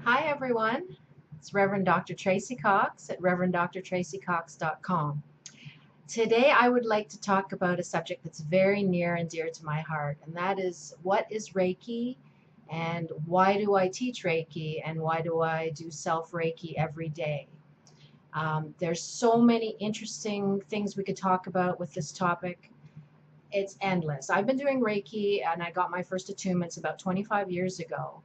Hi everyone, it's Reverend Dr. Tracy Cox at reverenddratracycox.com. Today I would like to talk about a subject that's very near and dear to my heart, and that is what is Reiki and why do I teach Reiki and why do I do self-Reiki every day. There's so many interesting things we could talk about with this topic. It's endless. I've been doing Reiki and I got my first attunements about 25 years ago.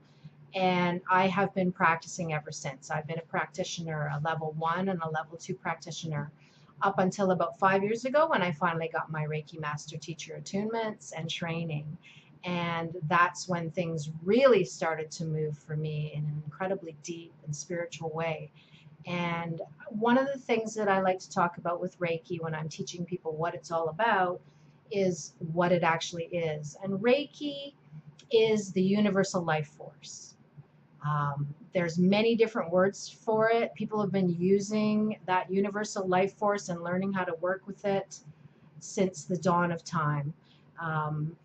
And I have been practicing ever since. I've been a practitioner, a level 1 and a level 2 practitioner, up until about 5 years ago when I finally got my Reiki Master Teacher attunements and training. And that's when things really started to move for me in an incredibly deep and spiritual way. And one of the things that I like to talk about with Reiki when I'm teaching people what it's all about is what it actually is. And Reiki is the universal life force. There's many different words for it. People have been using that universal life force and learning how to work with it since the dawn of time.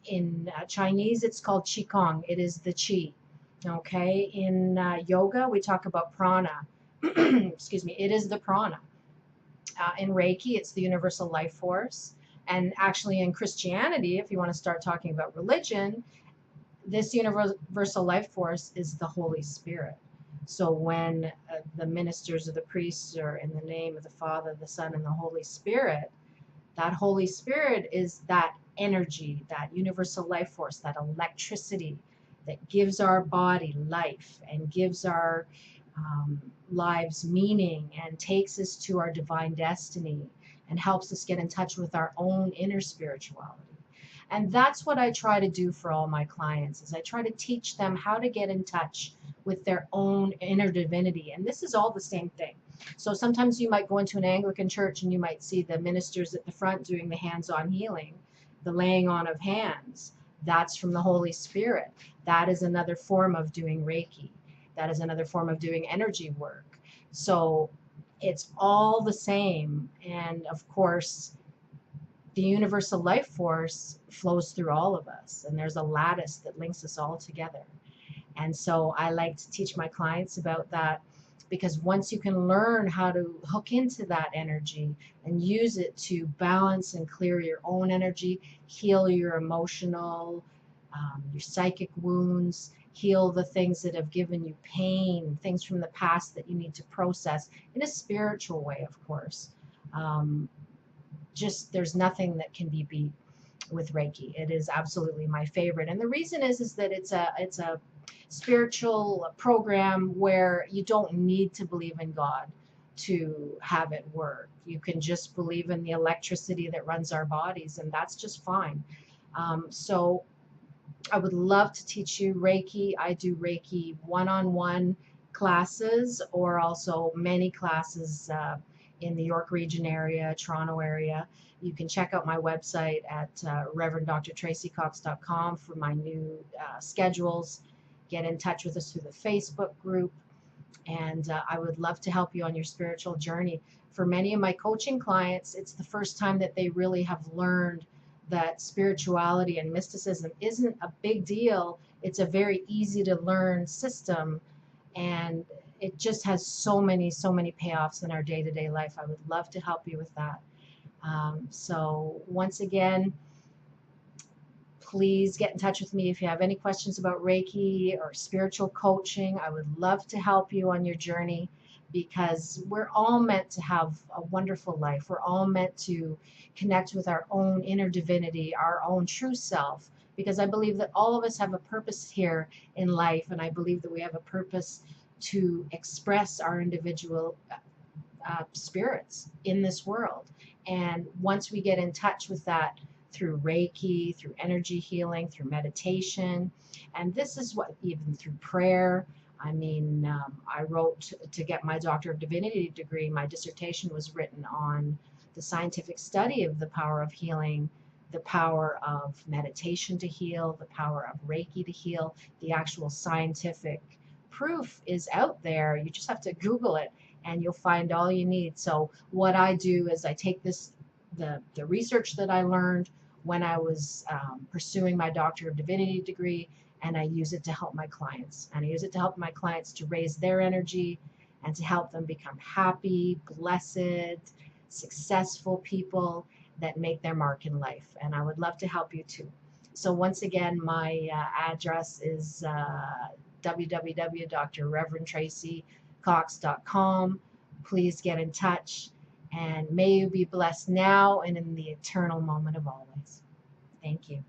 In Chinese, it's called Qigong. It is the Qi. Okay. In yoga, we talk about prana. Excuse me. It is the prana. In Reiki, it's the universal life force. And actually, in Christianity, if you want to start talking about religion, this universal life force is the Holy Spirit. So when the ministers or the priests are in the name of the Father, the Son, and the Holy Spirit, that Holy Spirit is that energy, that universal life force, that electricity that gives our body life and gives our lives meaning and takes us to our divine destiny and helps us get in touch with our own inner spirituality. And that's what I try to do for all my clients, is I try to teach them how to get in touch with their own inner divinity. And this is all the same thing. So sometimes you might go into an Anglican church and you might see the ministers at the front doing the hands-on healing, the laying on of hands. That's from the Holy Spirit. That is another form of doing Reiki. That is another form of doing energy work. So it's all the same. And of course, the universal life force flows through all of us, and there's a lattice that links us all together. And so I like to teach my clients about that, because once you can learn how to hook into that energy and use it to balance and clear your own energy, heal your emotional, your psychic wounds, heal the things that have given you pain, things from the past that you need to process in a spiritual way, of course. Just there's nothing that can be beat with Reiki. It is absolutely my favorite, and the reason is that it's a spiritual program where you don't need to believe in God to have it work. You can just believe in the electricity that runs our bodies, and that's just fine. So I would love to teach you Reiki. I do Reiki one-on-one classes, or also many classes in the York region area, Toronto area. You can check out my website at reverenddratracycox.com for my new schedules. Get in touch with us through the Facebook group, and I would love to help you on your spiritual journey. For many of my coaching clients, it's the first time that they really have learned that spirituality and mysticism isn't a big deal. It's a very easy to learn system, and it just has so many payoffs in our day-to-day life. I would love to help you with that. So once again, please get in touch with me if you have any questions about Reiki or spiritual coaching. I would love to help you on your journey, because we're all meant to have a wonderful life. We're all meant to connect with our own inner divinity, our own true self, because I believe that all of us have a purpose here in life, and I believe that we have a purpose to express our individual spirits in this world. And once we get in touch with that through Reiki, through energy healing, through meditation, and this is what, even through prayer. I mean, I wrote to get my Doctor of Divinity degree. My dissertation was written on the scientific study of the power of healing, the power of meditation to heal, the power of Reiki to heal. The actual scientific proof is out there. You just have to Google it and you'll find all you need. So what I do is I take the research that I learned when I was pursuing my Doctor of Divinity degree, and I use it to help my clients. And I use it to help my clients to raise their energy and to help them become happy, blessed, successful people that make their mark in life. And I would love to help you too. So once again, my address is www.drreverendtracycox.com. Please get in touch, and may you be blessed now and in the eternal moment of always. Thank you.